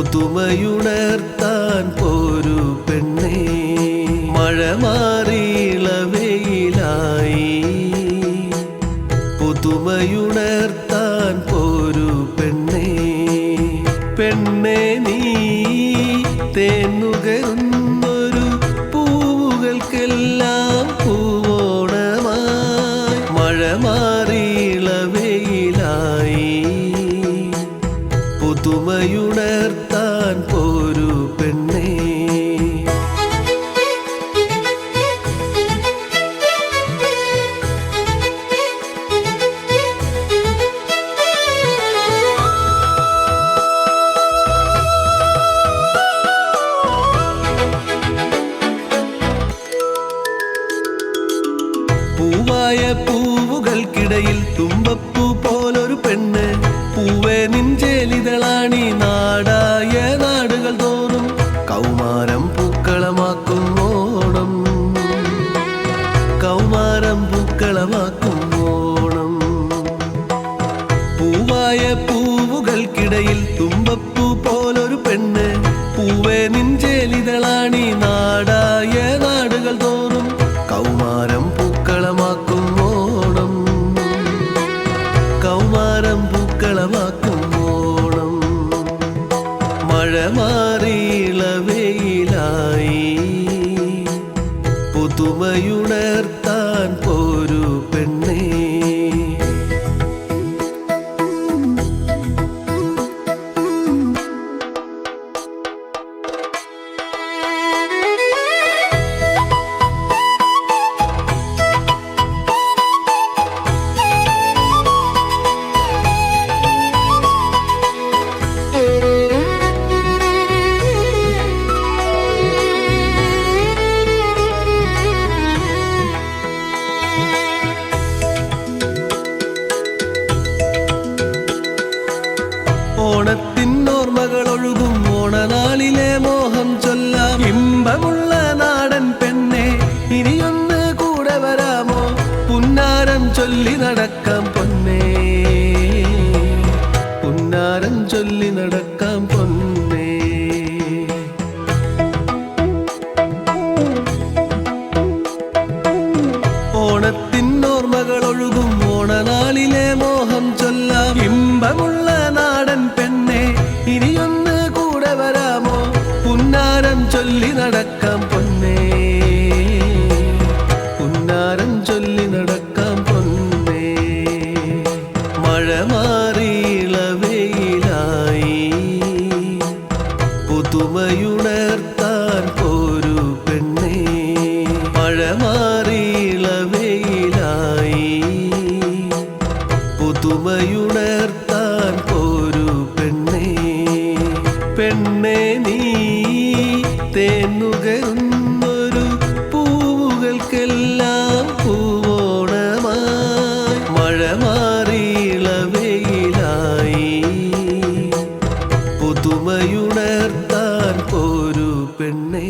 പുതുമയുണർത്താൻ പോരു പെണ്ണേ മഴ മാറിയിള വെയിലായി പുതുമയുണർത്താൻ പോരു പെണ്ണേ പെണ്ണേ നീ തേന്നുകരുന്നൊരു പൂവുകൾക്കെല്ലാം പൂവോണമായി മഴ മാറിയിള വെയിലായി പുതുമയുണർത്താൻ പോരു പെണ്ണേ പൂവായ പൂവുകൾക്കിടയിൽ തുമ്പപ്പൂ പോലൊരു പെണ്ണ് പൂവേ നിഞ്ചേലിതളാണി നാടായ നാടുകൾ തോറും കൗമാരം പൂക്കളമാക്കും ഓണം കൗമാരം പൂക്കളമാക്കും ഓണം പൂവായ പൂവുകൾക്കിടയിൽ തുമ്പപ്പൂ പോലൊരു പെണ്ണ് പൂവേ നിഞ്ചേലിതളാണി നാടായ നാടുകൾ തോറും കൗമാരം പൂക്കളമാക്കും ഓണം കൗമാരം പൂക്കളമാക്കും ഓണം മഴ മാറിയിള വെയിലായി പുതുമയുണർത്താൻ പോരു പെണ്ണേ ഓണത്തിനോർമ്മകളൊഴുകും ഓണനാളിലെ മോഹം ചൊല്ലാം ഇമ്പമുള്ള നാടൻ പെണ്ണെ ഇനിയൊന്ന് കൂടെ വരാമോ പുന്നാരം ചൊല്ലി നടക്കാം പൊന്നേ പുന്നാരം ചൊല്ലി നടക്കാം പൊന്നേ ഓണത്തിനോർമ്മകളൊഴുകും ഓണനാളിലെ മോഹം ചൊല്ലാം ഇമ്പമുള്ള നാടൻ പെണ്ണെ ഇനിയൊന്ന് കൂടെ വരാമോ പുന്നാരം ചൊല്ലി നടക്കാം പൊന്നേ പുന്നാരം ചൊല്ലി നടക്കാം പൊന്നേ മഴ മാറിയിള വെയിലായി പുതുമയുണർത്താൻ പോരു പെണ്ണേ മഴ മാറിയിള വെയിലായി പുതുമയുണർത്താൻ പോരു പെണ്ണേ പെണ്ണേ നീ തേന്നുകരുന്നൊരു പൂവുകൾക്കെല്ലാം പൂവോണമായി മഴ മാറിയിള വെയിലായി പുതുമയുണർത്താൻ പോരു പെണ്ണേ